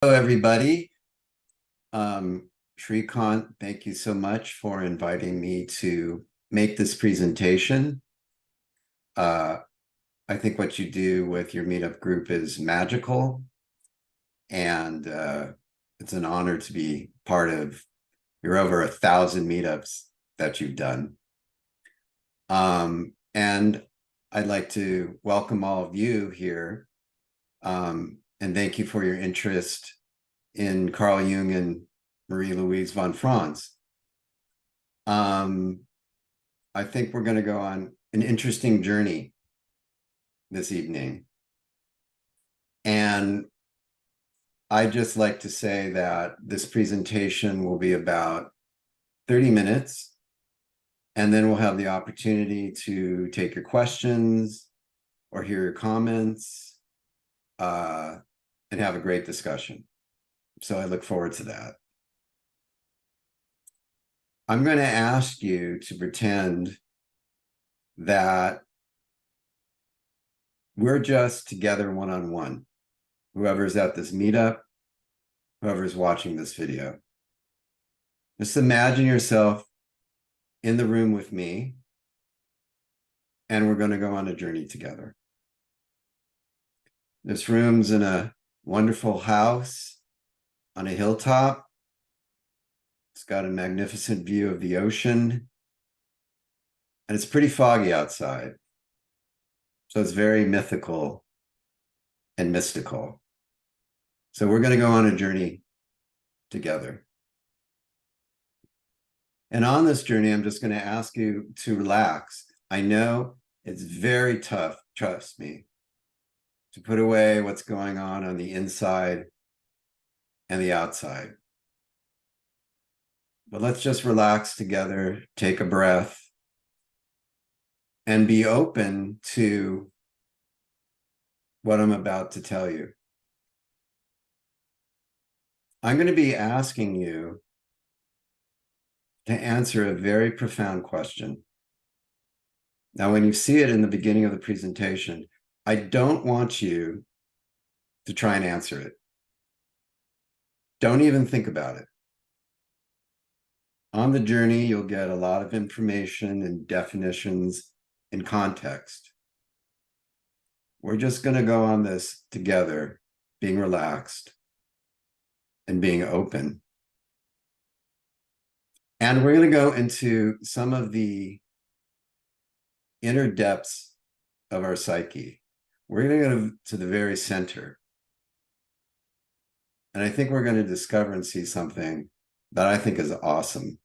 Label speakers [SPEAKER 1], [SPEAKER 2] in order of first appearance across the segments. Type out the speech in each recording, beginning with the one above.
[SPEAKER 1] Hello, everybody. Shrikant, thank you so much for inviting me to make this presentation. I think what you do with your meetup group is magical, and it's an honor to be part of your over 1,000 meetups that you've done. And I'd like to welcome all of you here, and thank you for your interest in Carl Jung and Marie-Louise Von Franz. I think we're going to go on an interesting journey this evening. And I'd just like to say that this presentation will be about 30 minutes, and then we'll have the opportunity to take your questions or hear your comments and have a great discussion. So I look forward to that. I'm going to ask you to pretend that we're just together one-on-one. Whoever's at this meetup, whoever's watching this video. Just imagine yourself in the room with me, and we're going to go on a journey together. This room's in a wonderful house on a hilltop. It's got a magnificent view of the ocean, and it's pretty foggy outside. So it's very mythical and mystical. So we're going to go on a journey together. And on this journey, I'm just going to ask you to relax. I know it's very tough, trust me, to put away what's going on the inside and the outside. But let's just relax together, take a breath, and be open to what I'm about to tell you. I'm going to be asking you to answer a very profound question. Now, when you see it in the beginning of the presentation, I don't want you to try and answer it. Don't even think about it. On the journey, you'll get a lot of information and definitions and context. We're just going to go on this together, being relaxed and being open. And we're going to go into some of the inner depths of our psyche. We're going to go to the very center. And I think we're going to discover and see something that I think is awesome.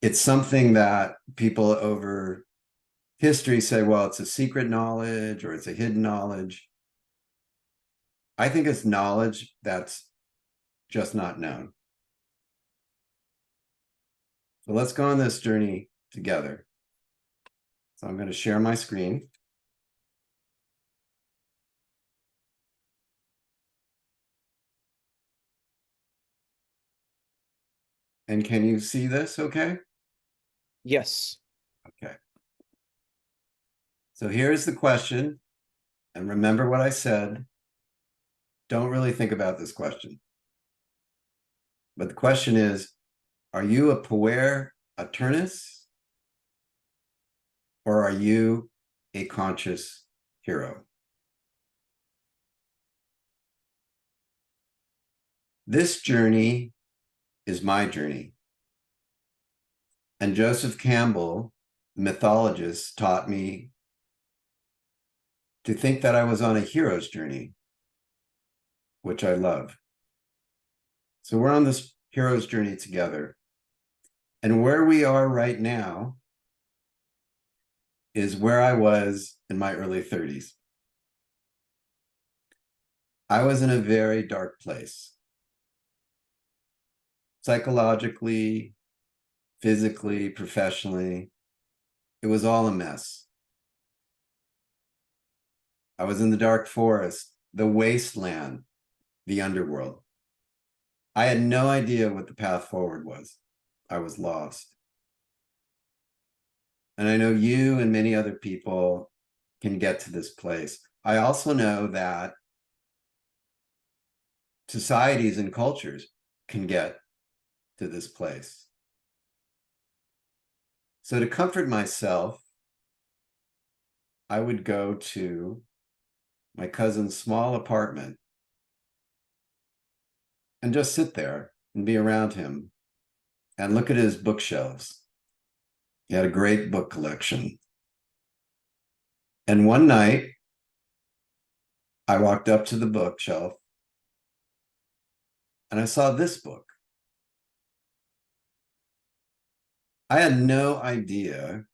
[SPEAKER 1] It's something that people over history say, well, it's a secret knowledge or it's a hidden knowledge. I think it's knowledge that's just not known. So let's go on this journey together. So I'm going to share my screen. And can you see this okay?
[SPEAKER 2] Yes.
[SPEAKER 1] Okay. So here's the question. And remember what I said. Don't really think about this question. But the question is, are you a Puer Aeternus? Or are you a conscious hero? This journey is my journey. And Joseph Campbell, the mythologist, taught me to think that I was on a hero's journey, which I love. So we're on this hero's journey together. And where we are right now is where I was in my early 30s. I was in a very dark place. Psychologically, physically, professionally, it was all a mess. I was in the dark forest, the wasteland, the underworld. I had no idea what the path forward was. I was lost. And I know you and many other people can get to this place. I also know that societies and cultures can get to this place. So to comfort myself, I would go to my cousin's small apartment and just sit there and be around him and look at his bookshelves. He had a great book collection. And one night, I walked up to the bookshelf and I saw this book. I had no idea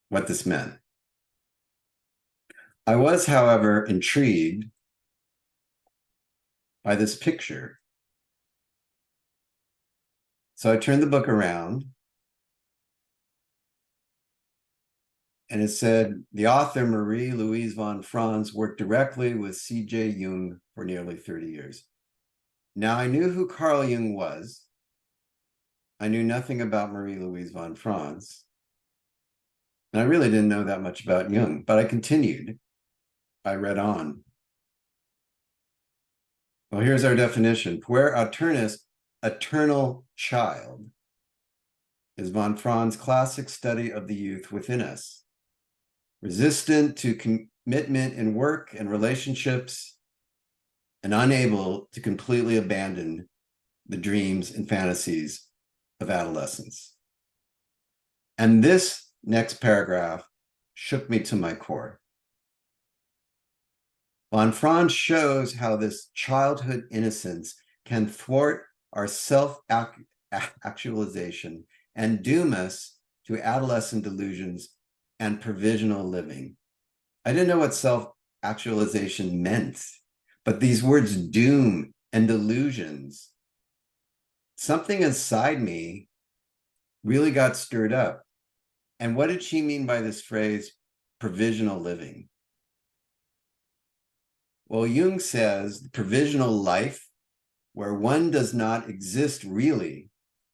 [SPEAKER 1] what this meant. I was, however, intrigued by this picture. So I turned the book around and it said, the author Marie-Louise Von Franz worked directly with C.J. Jung for nearly 30 years. Now I knew who Carl Jung was. I knew nothing about Marie-Louise Von Franz. And I really didn't know that much about Jung, but I continued. I read on. Well, here's our definition. Puer Aeternus, eternal child, is Von Franz's classic study of the youth within us. Resistant to commitment in work and relationships, and unable to completely abandon the dreams and fantasies of adolescence. And this next paragraph shook me to my core. Von Franz shows how this childhood innocence can thwart our self-actualization and doom us to adolescent delusions and provisional living. I didn't know what self-actualization meant, but these words doom and delusions, something inside me really got stirred up. And what did she mean by this phrase, provisional living? Well, Jung says the provisional life, where one does not exist really,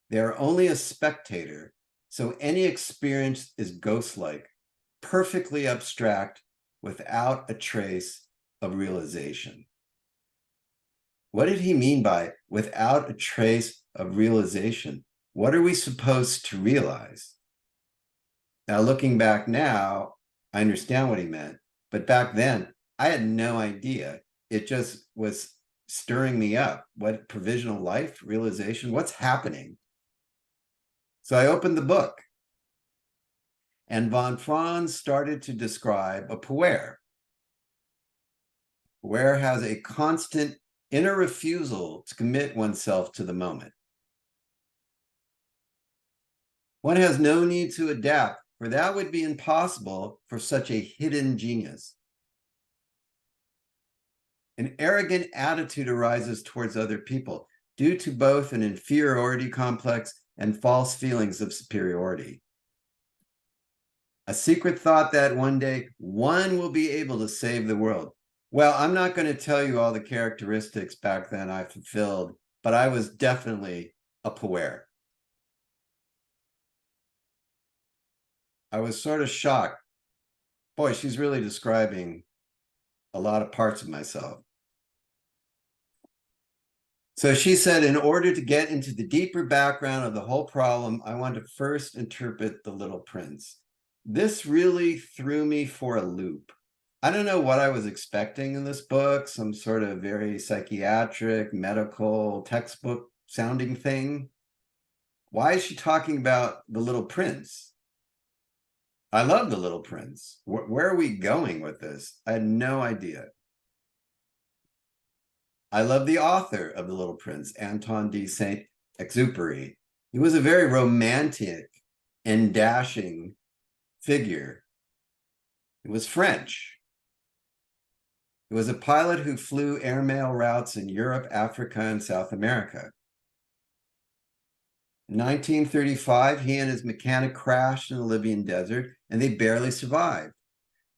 [SPEAKER 1] they are only a spectator, so any experience is ghost-like, perfectly abstract, without a trace of realization. What did he mean by without a trace of realization? What are we supposed to realize? Now, looking back now, I understand what he meant, but back then, I had no idea. It just was stirring me up. What provisional life, realization, what's happening? So I opened the book, and Von Franz started to describe a puer. Puer has a constant inner refusal to commit oneself to the moment. One has no need to adapt, for that would be impossible for such a hidden genius. An arrogant attitude arises towards other people due to both an inferiority complex and false feelings of superiority. A secret thought that one day one will be able to save the world. Well, I'm not going to tell you all the characteristics back then I fulfilled, but I was definitely a puer. I was sort of shocked. Boy, she's really describing a lot of parts of myself. So she said, in order to get into the deeper background of the whole problem, I want to first interpret The Little Prince. This really threw me for a loop. I don't know what I was expecting in this book, some sort of very psychiatric, medical, textbook sounding thing. Why is she talking about The Little Prince? I love The Little Prince. Where are we going with this? I had no idea. I love the author of The Little Prince, Anton de Saint-Exupery. He was a very romantic and dashing figure. He was French. He was a pilot who flew airmail routes in Europe, Africa, and South America. In 1935, he and his mechanic crashed in the Libyan desert, and they barely survived.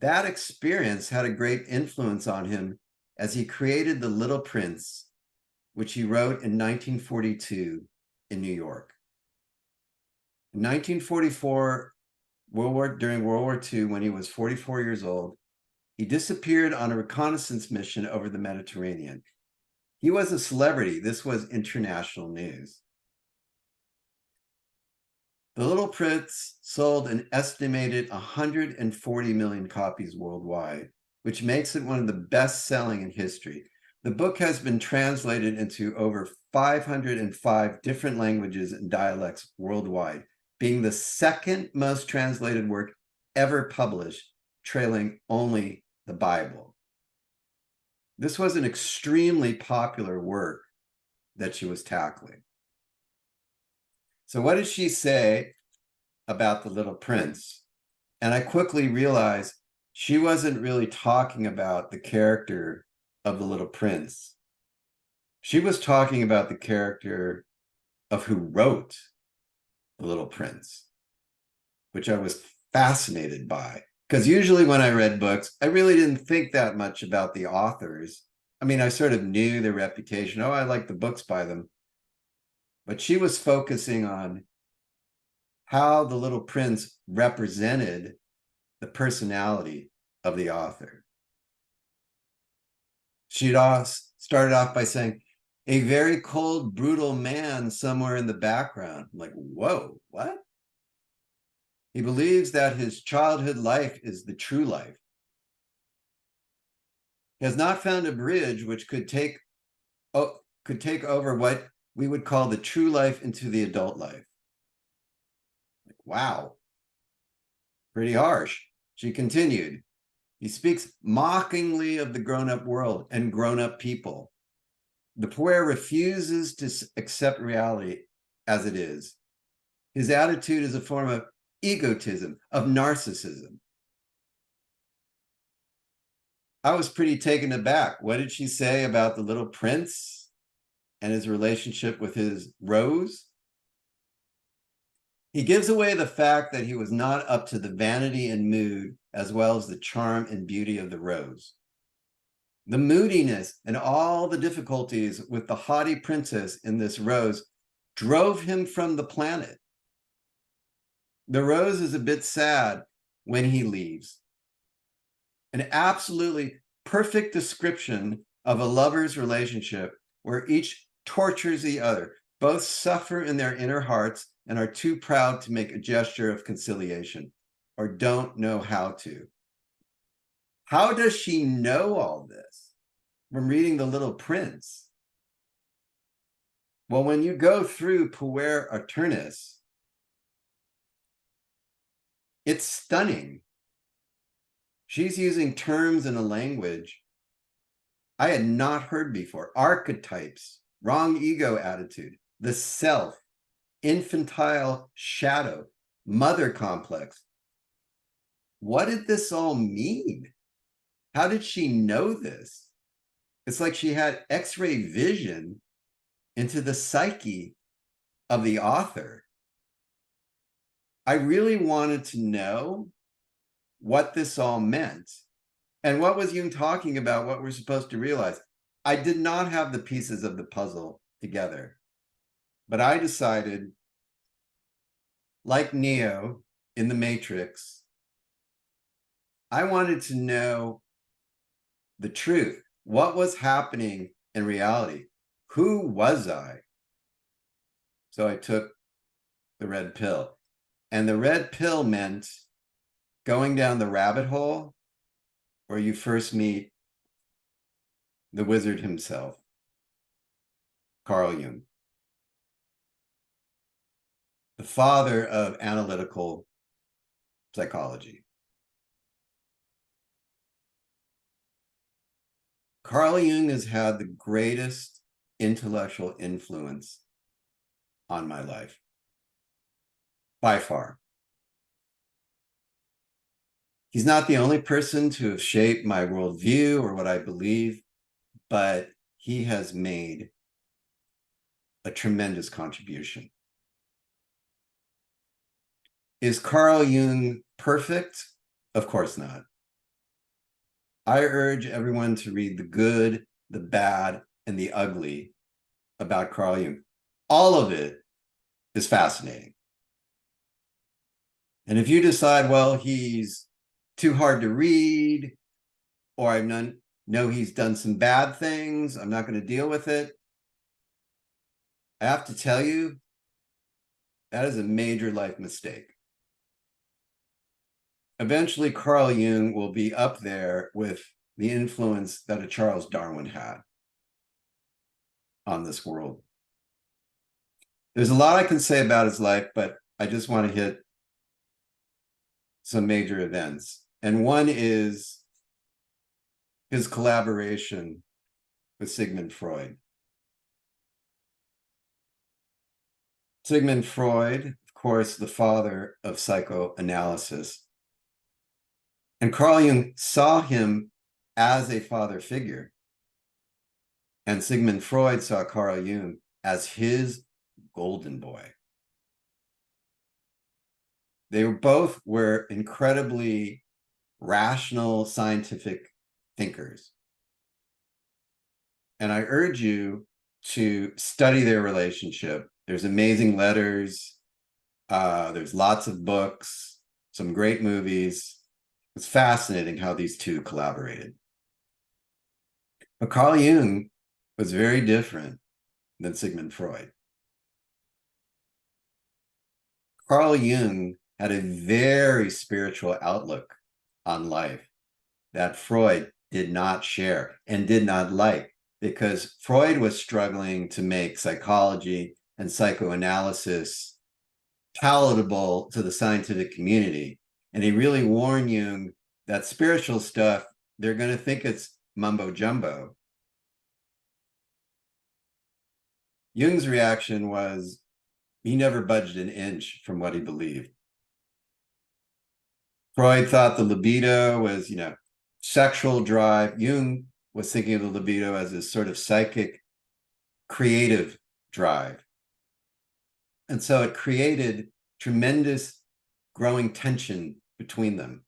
[SPEAKER 1] That experience had a great influence on him as he created The Little Prince, which he wrote in 1942 in New York. In 1944, during World War II, when he was 44 years old, he disappeared on a reconnaissance mission over the Mediterranean. He was a celebrity. This was international news. The Little Prince sold an estimated 140 million copies worldwide, which makes it one of the best-selling in history. The book has been translated into over 505 different languages and dialects worldwide, being the second most translated work ever published, trailing only the Bible. This was an extremely popular work that she was tackling. So what did she say about the Little Prince? And I quickly realized she wasn't really talking about the character of the Little Prince. She was talking about the character of who wrote the Little Prince, which I was fascinated by. Because usually when I read books, I really didn't think that much about the authors. I mean, I sort of knew their reputation. Oh, I like the books by them. But she was focusing on how the Little Prince represented the personality of the author. She'd started off by saying, a very cold, brutal man somewhere in the background. I'm like, whoa, what? He believes that his childhood life is the true life. He has not found a bridge which could take over what we would call the true life into the adult life. Like, wow, pretty harsh. She continued, he speaks mockingly of the grown-up world and grown-up people. The Puer refuses to accept reality as it is. His attitude is a form of egotism, of narcissism. I was pretty taken aback. What did she say about the Little Prince and his relationship with his rose? He gives away the fact that he was not up to the vanity and mood, as well as the charm and beauty of the rose. The moodiness and all the difficulties with the haughty princess in this rose drove him from the planet. The rose is a bit sad when he leaves. An absolutely perfect description of a lover's relationship where each tortures the other. Both suffer in their inner hearts and are too proud to make a gesture of conciliation or don't know how to. How does she know all this? From reading The Little Prince. Well, when you go through Puer Aeternus, it's stunning. She's using terms in a language I had not heard before. Archetypes, wrong ego attitude, the self, infantile shadow, mother complex. What did this all mean? How did she know this? It's like she had X-ray vision into the psyche of the author. I really wanted to know what this all meant. And what was Jung talking about, what we're supposed to realize? I did not have the pieces of the puzzle together. But I decided, like Neo in the Matrix, I wanted to know the truth. What was happening in reality? Who was I? So I took the red pill. And the red pill meant going down the rabbit hole where you first meet the wizard himself, Carl Jung, the father of analytical psychology. Carl Jung has had the greatest intellectual influence on my life, by far. He's not the only person to have shaped my worldview or what I believe, but he has made a tremendous contribution. Is Carl Jung perfect? Of course not. I urge everyone to read the good, the bad, and the ugly about Carl Jung. All of it is fascinating. And if you decide, well, he's too hard to read, or I'm know he's done some bad things. I'm not going to deal with it. I have to tell you, that is a major life mistake. Eventually, Carl Jung will be up there with the influence that a Charles Darwin had on this world. There's a lot I can say about his life, but I just want to hit some major events. And one is his collaboration with Sigmund Freud. Sigmund Freud, of course, the father of psychoanalysis. And Carl Jung saw him as a father figure. And Sigmund Freud saw Carl Jung as his golden boy. They both were incredibly rational, scientific thinkers. And I urge you to study their relationship. There's amazing letters. There's lots of books, some great movies. It's fascinating how these two collaborated. But Carl Jung was very different than Sigmund Freud. Carl Jung had a very spiritual outlook on life that Freud did not share and did not like, because Freud was struggling to make psychology and psychoanalysis palatable to the scientific community. And he really warned Jung that spiritual stuff, they're going to think it's mumbo jumbo. Jung's reaction was he never budged an inch from what he believed. Freud thought the libido was, sexual drive. Jung was thinking of the libido as this sort of psychic, creative drive. And so it created tremendous growing tension between them.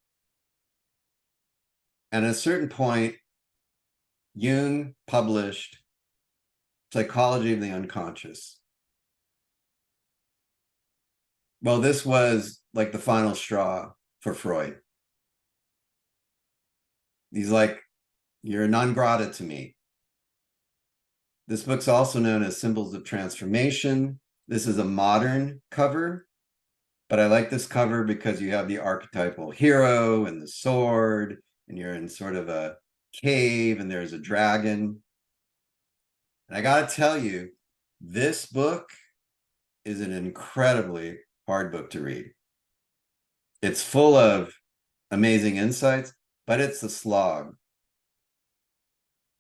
[SPEAKER 1] And at a certain point, Jung published Psychology of the Unconscious. Well, this was like the final straw for Freud. He's like, you're a non grata to me. This book's also known as Symbols of Transformation. This is a modern cover, but I like this cover because you have the archetypal hero and the sword, and you're in sort of a cave and there's a dragon. And I got to tell you, this book is an incredibly hard book to read. It's full of amazing insights, but it's a slog.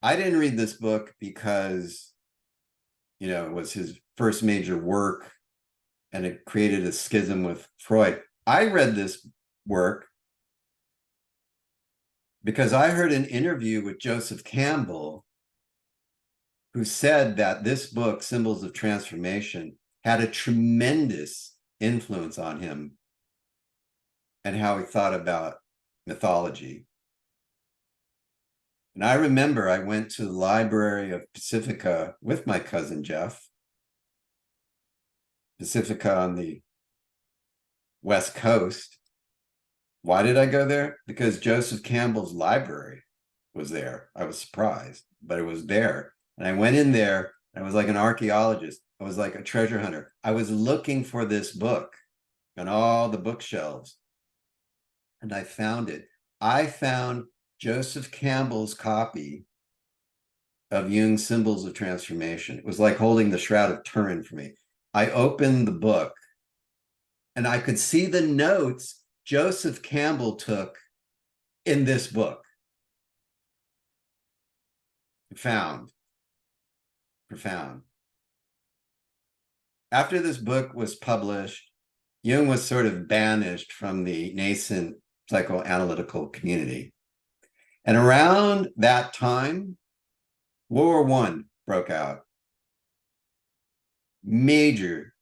[SPEAKER 1] I didn't read this book because, it was his first major work and it created a schism with Freud. I read this work because I heard an interview with Joseph Campbell, who said that this book, Symbols of Transformation, had a tremendous influence on him and how he thought about mythology. And I remember I went to the library of Pacifica with my cousin Jeff, Pacifica on the West Coast. Why did I go there? Because Joseph Campbell's library was there. I was surprised, but it was there. And I went in there, and I was like an archaeologist. I was like a treasure hunter. I was looking for this book on all the bookshelves, and I found it. I found Joseph Campbell's copy of Jung's Symbols of Transformation. It was like holding the Shroud of Turin for me. I opened the book, and I could see the notes Joseph Campbell took in this book. Profound. After this book was published, Jung was sort of banished from the nascent psychoanalytical community. And around that time, World War I broke out. Major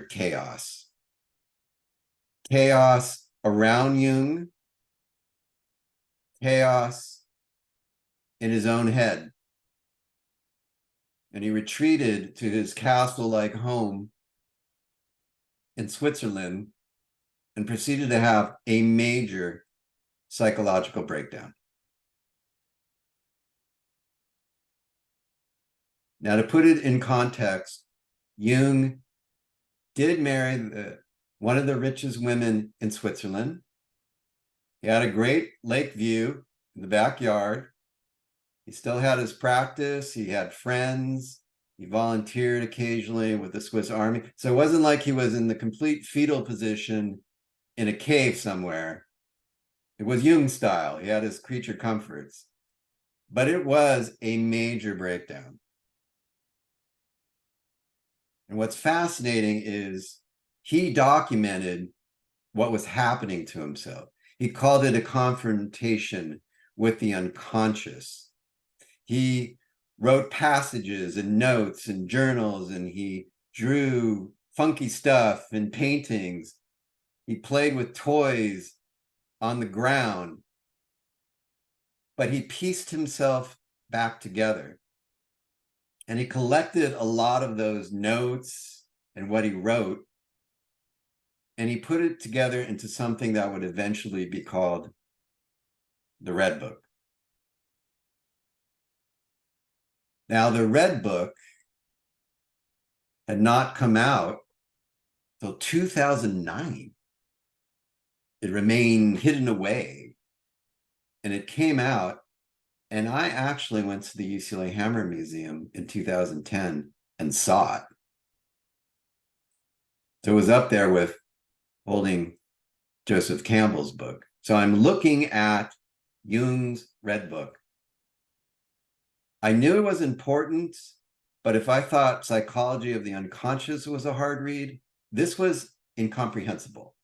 [SPEAKER 1] chaos. Chaos around Jung, chaos in his own head. And he retreated to his castle-like home in Switzerland and proceeded to have a major psychological breakdown. Now, to put it in context, Jung did marry one of the richest women in Switzerland. He had a great lake view in the backyard. He still had his practice. He had friends. He volunteered occasionally with the Swiss Army. So it wasn't like he was in the complete fetal position in a cave somewhere. It was Jung style. He had his creature comforts. But it was a major breakdown. And what's fascinating is he documented what was happening to himself. He called it a confrontation with the unconscious. He wrote passages and notes and journals, and he drew funky stuff and paintings. He played with toys on the ground, but he pieced himself back together. And he collected a lot of those notes and what he wrote, and he put it together into something that would eventually be called the Red Book. Now, the Red Book had not come out till 2009. It remained hidden away, and it came out, and I actually went to the UCLA Hammer Museum in 2010 and saw it. So it was up there with holding Joseph Campbell's book. So I'm looking at Jung's Red Book. I knew it was important, but if I thought Psychology of the Unconscious was a hard read, this was incomprehensible.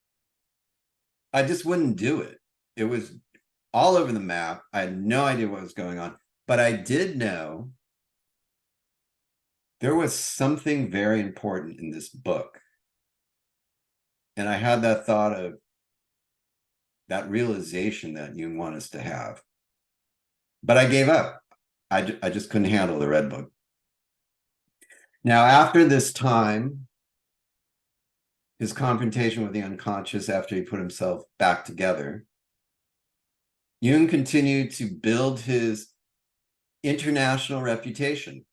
[SPEAKER 1] I just wouldn't do it. It was all over the map. I had no idea what was going on, but I did know there was something very important in this book. And I had that thought of that realization that Jung wanted us to have. But I gave up. I just couldn't handle the Red Book. Now, after this time, his confrontation with the unconscious, after he put himself back together, Jung continued to build his international reputation.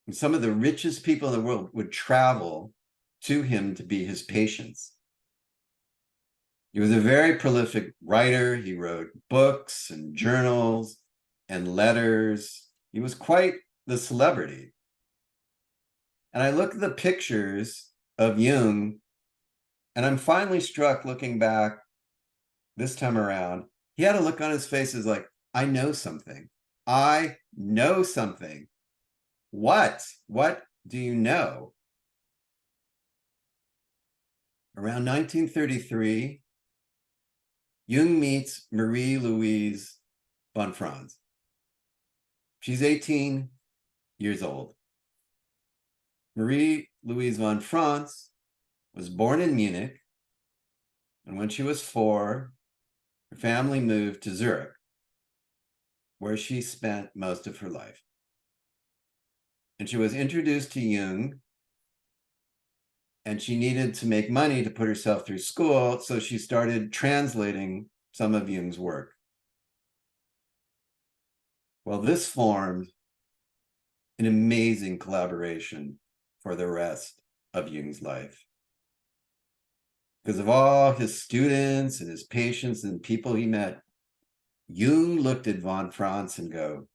[SPEAKER 1] And some of the richest people in the world would travel to him to be his patients. He was a very prolific writer. He wrote books and journals and letters. He was quite the celebrity. And I look at the pictures of Jung, and I'm finally struck looking back this time around. He had a look on his face as like, I know something. I know something. What? What do you know? Around 1933, Jung meets Marie-Louise Von Franz. She's 18 years old. Marie-Louise Von Franz was born in Munich, and when she was 4, her family moved to Zurich, where she spent most of her life. And she was introduced to Jung, and she needed to make money to put herself through school, so she started translating some of Jung's work. Well, this formed an amazing collaboration for the rest of Jung's life. Because of all his students and his patients and people he met, Jung looked at Von Franz and go,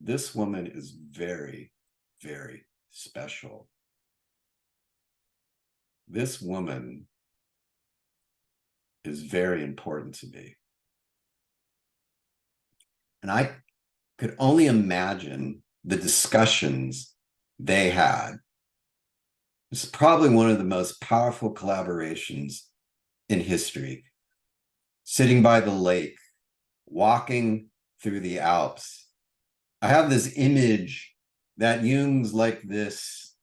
[SPEAKER 1] this woman is very, very special. This woman is very important to me. And I could only imagine the discussions they had. It's probably one of the most powerful collaborations in history. Sitting by the lake, walking through the Alps. I have this image that Jung's like this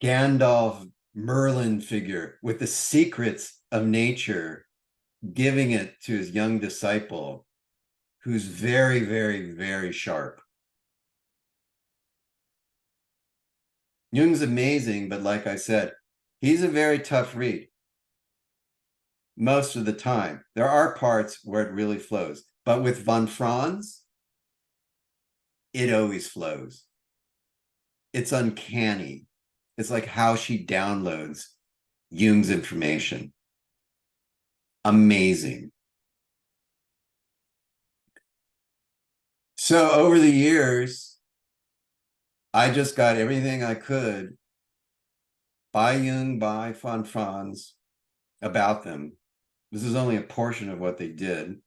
[SPEAKER 1] Gandalf Merlin figure with the secrets of nature, giving it to his young disciple, who's very, very, very sharp. Jung's amazing, but like I said, he's a very tough read. Most of the time. There are parts where it really flows. But with Von Franz, it always flows. It's uncanny. It's like how she downloads Jung's information. Amazing. So over the years, I just got everything I could by Jung, by Von Franz about them. This is only a portion of what they did.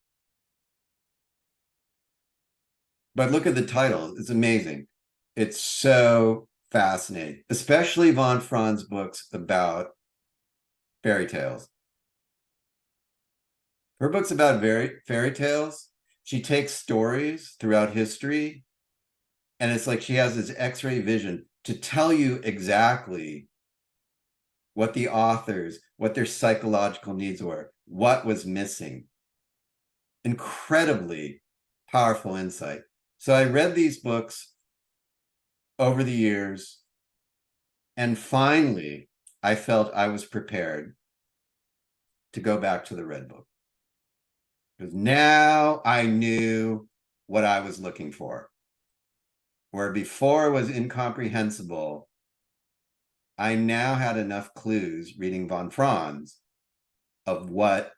[SPEAKER 1] But look at the title. It's amazing. It's so fascinating, especially Von Franz books about fairy tales. Her books about fairy tales, she takes stories throughout history, and it's like she has this X-ray vision to tell you exactly what the authors, what their psychological needs were, what was missing. Incredibly powerful insight. So I read these books over the years, and finally, I felt I was prepared to go back to the Red Book. Because now I knew what I was looking for. Where before it was incomprehensible, I now had enough clues reading Von Franz of what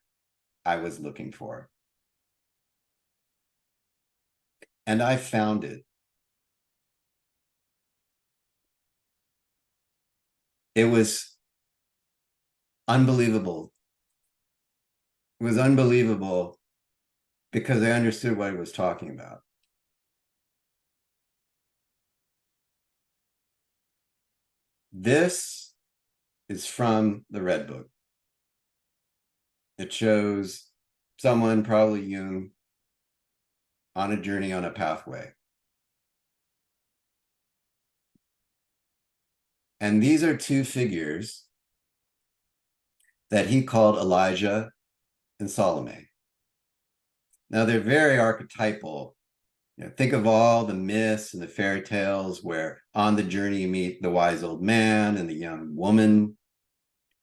[SPEAKER 1] I was looking for. And I found it. It was unbelievable. It was unbelievable because I understood what he was talking about. This is from the Red Book. It shows someone, probably Jung, on a journey on a pathway. And these are two figures that he called Elijah and Salome. Now, they're very archetypal. Think of all the myths and the fairy tales where on the journey you meet the wise old man and the young woman.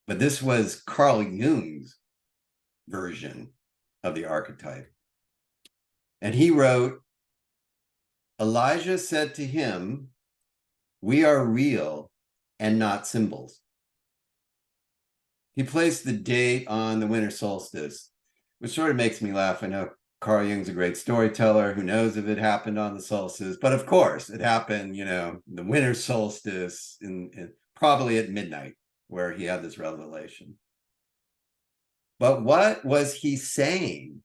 [SPEAKER 1] But this was Carl Jung's version of the archetype. And he wrote, Elijah said to him, "We are real and not symbols." He placed the date on the winter solstice, which sort of makes me laugh. I know Carl Jung's a great storyteller. Who knows if it happened on the solstice? But of course, it happened, the winter solstice, probably at midnight, where he had this revelation. But what was he saying?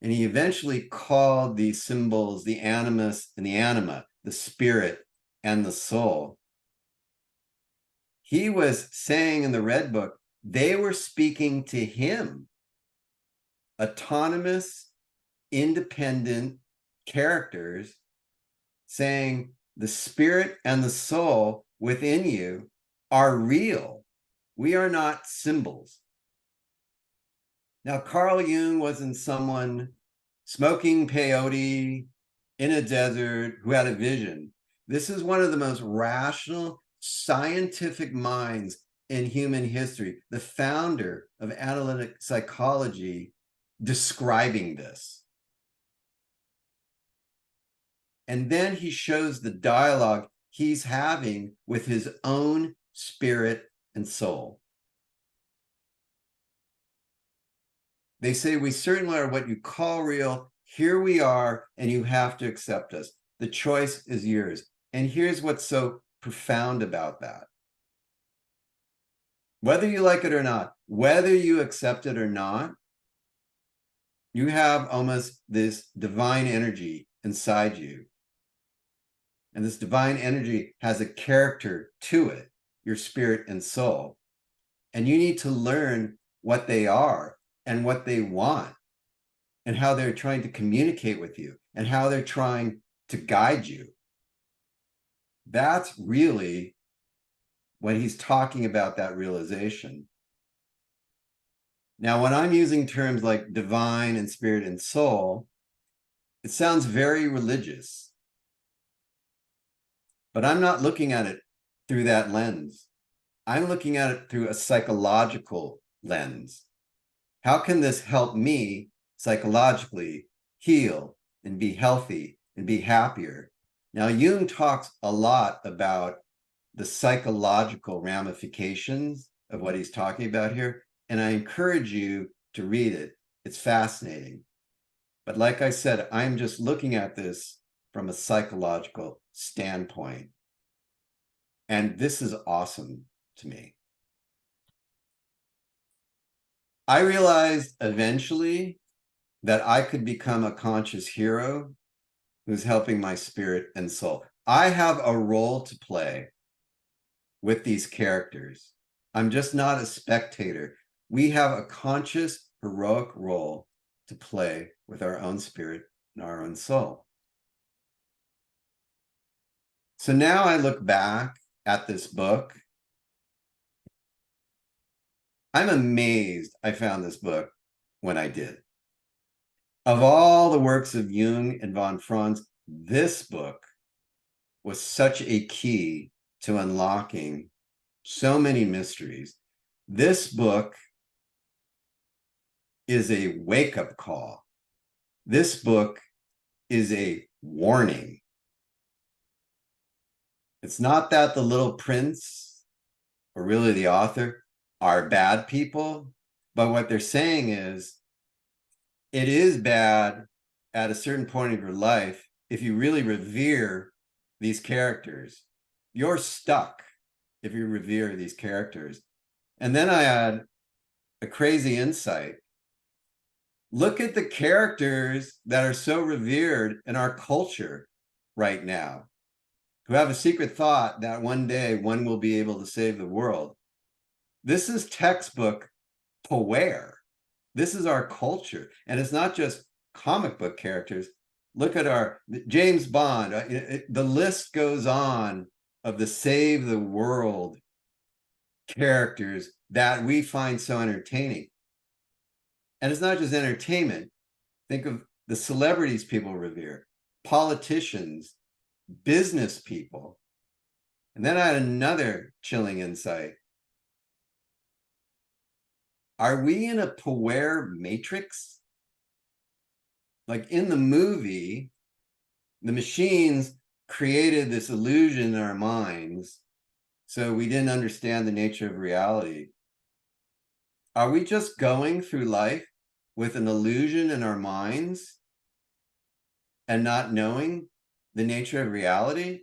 [SPEAKER 1] And he eventually called these symbols the animus and the anima, the spirit and the soul. He was saying in the Red Book, they were speaking to him, autonomous, independent characters, saying the spirit and the soul within you are real. We are not symbols. Now, Carl Jung wasn't someone smoking peyote in a desert who had a vision. This is one of the most rational, scientific minds in human history, the founder of analytic psychology, describing this. And then he shows the dialogue he's having with his own spirit and soul. They say, we certainly are what you call real. Here we are, and you have to accept us. The choice is yours. And here's what's so profound about that. Whether you like it or not, whether you accept it or not, you have almost this divine energy inside you. And this divine energy has a character to it, your spirit and soul. And you need to learn what they are and what they want and how they're trying to communicate with you and how they're trying to guide you. That's really when he's talking about that realization. Now, when I'm using terms like divine and spirit and soul, it sounds very religious, but I'm not looking at it through that lens. I'm looking at it through a psychological lens. How can this help me psychologically heal and be healthy and be happier. Now, Jung talks a lot about the psychological ramifications of what he's talking about here, and I encourage you to read it. It's fascinating. But like I said, I'm just looking at this from a psychological standpoint. And this is awesome to me. I realized eventually that I could become a conscious hero who's helping my spirit and soul. I have a role to play with these characters. I'm just not a spectator. We have a conscious, heroic role to play with our own spirit and our own soul. So now I look back at this book. I'm amazed I found this book when I did. Of all the works of Jung and von Franz, this book was such a key to unlocking so many mysteries. This book is a wake-up call. This book is a warning. It's not that the little prince, or really the author, are bad people, but what they're saying is, it is bad at a certain point of your life if you really revere these characters. You're stuck if you revere these characters. And then I had a crazy insight. Look at the characters that are so revered in our culture right now, who have a secret thought that one day one will be able to save the world. This is textbook Puer. This is our culture. And it's not just comic book characters. Look at our James Bond. The list goes on of the save the world characters that we find so entertaining. And it's not just entertainment. Think of the celebrities people revere, politicians, business people. And then I had another chilling insight. Are we in a Puer matrix? Like in the movie, the machines created this illusion in our minds, so we didn't understand the nature of reality. Are we just going through life with an illusion in our minds and not knowing the nature of reality?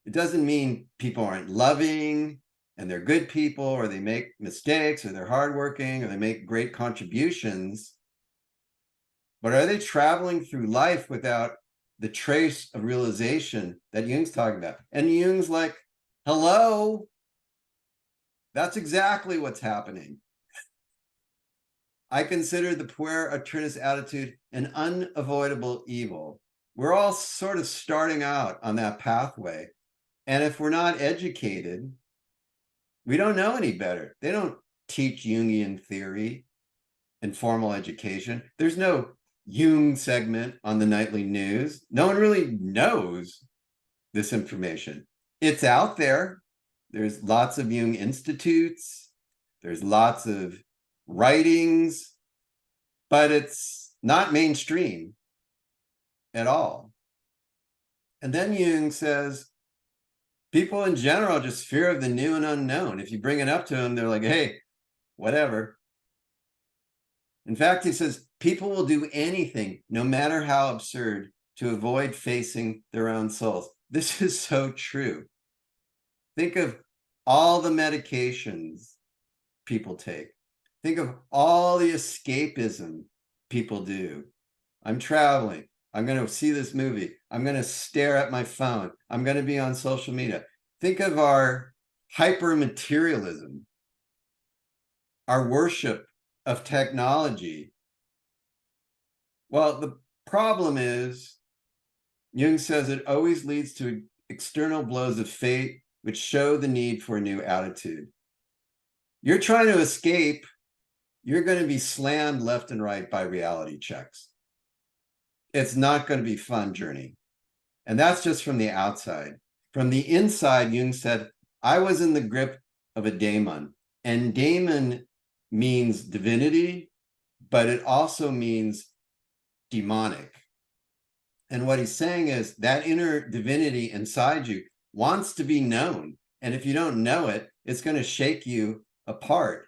[SPEAKER 1] It doesn't mean people aren't loving and they're good people, or they make mistakes, or they're hardworking, or they make great contributions. But are they traveling through life without the trace of realization that Jung's talking about? And Jung's like, hello, that's exactly what's happening. I consider the Puer Aeternus attitude an unavoidable evil. We're all sort of starting out on that pathway. And if we're not educated, we don't know any better. They don't teach Jungian theory in formal education. There's no Jung segment on the nightly news. No one really knows this information. It's out there. There's lots of Jung institutes. There's lots of writings, but it's not mainstream at all. And then Jung says, people in general just fear of the new and unknown. If you bring it up to them, they're like, hey, whatever. In fact, he says, people will do anything, no matter how absurd, to avoid facing their own souls. This is so true. Think of all the medications people take. Think of all the escapism people do. I'm traveling. I'm going to see this movie. I'm going to stare at my phone. I'm going to be on social media. Think of our hyper-materialism, our worship of technology. Well, the problem is, Jung says it always leads to external blows of fate, which show the need for a new attitude. You're trying to escape, you're going to be slammed left and right by reality checks. It's not going to be a fun journey. And that's just from the outside. From the inside, Jung said, I was in the grip of a daemon. And daemon means divinity, but it also means demonic. And what he's saying is that inner divinity inside you wants to be known. And if you don't know it, it's going to shake you apart.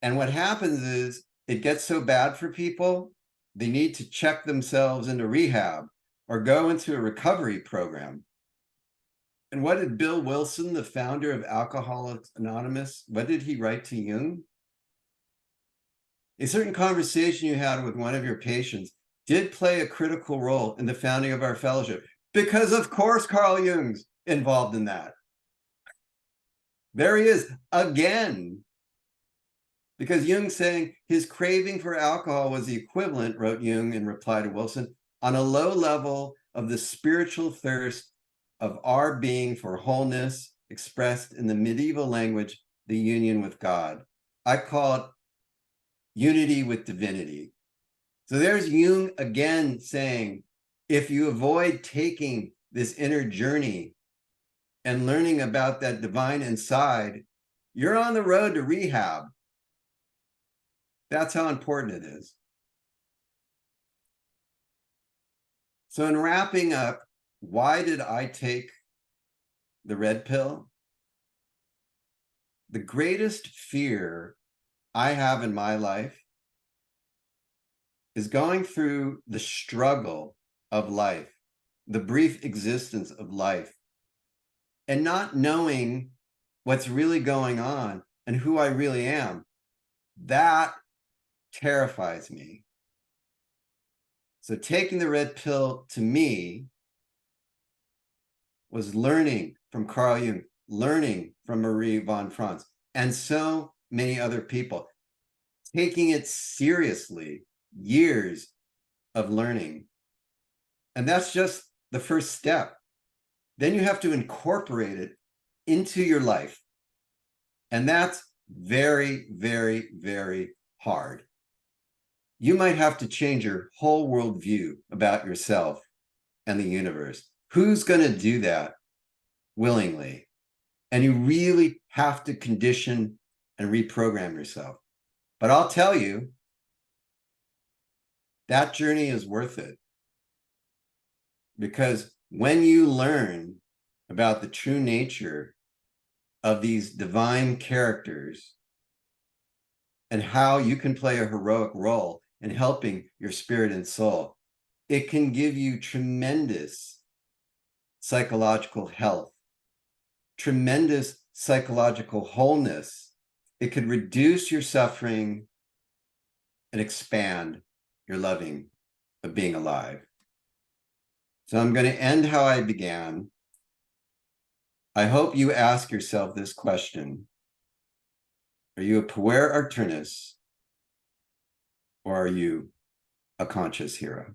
[SPEAKER 1] And what happens is it gets so bad for people, they need to check themselves into rehab or go into a recovery program. And what did Bill Wilson, the founder of Alcoholics Anonymous, what did he write to Jung? A certain conversation you had with one of your patients did play a critical role in the founding of our fellowship, because of course Carl Jung's involved in that. There he is again. Because Jung's saying his craving for alcohol was the equivalent, wrote Jung in reply to Wilson, on a low level of the spiritual thirst of our being for wholeness, expressed in the medieval language, the union with God. I call it unity with divinity. So there's Jung again saying, if you avoid taking this inner journey and learning about that divine inside, you're on the road to rehab. That's how important it is. So in wrapping up, why did I take the red pill? The greatest fear I have in my life is going through the struggle of life, the brief existence of life, and not knowing what's really going on and who I really am. That terrifies me. So taking the red pill to me was learning from Carl Jung, learning from Marie-Louise Von Franz, and so many other people, taking it seriously, years of learning. And that's just the first step. Then you have to incorporate it into your life. And that's very, very, very hard. You might have to change your whole worldview about yourself and the universe. Who's going to do that willingly? And you really have to condition and reprogram yourself. But I'll tell you, that journey is worth it. Because when you learn about the true nature of these divine characters and how you can play a heroic role in helping your spirit and soul, it can give you tremendous psychological health, tremendous psychological wholeness. It could reduce your suffering and expand your loving of being alive. So I'm going to end how I began. I hope you ask yourself this question. Are you a Puer Aeternus, or are you a conscious hero?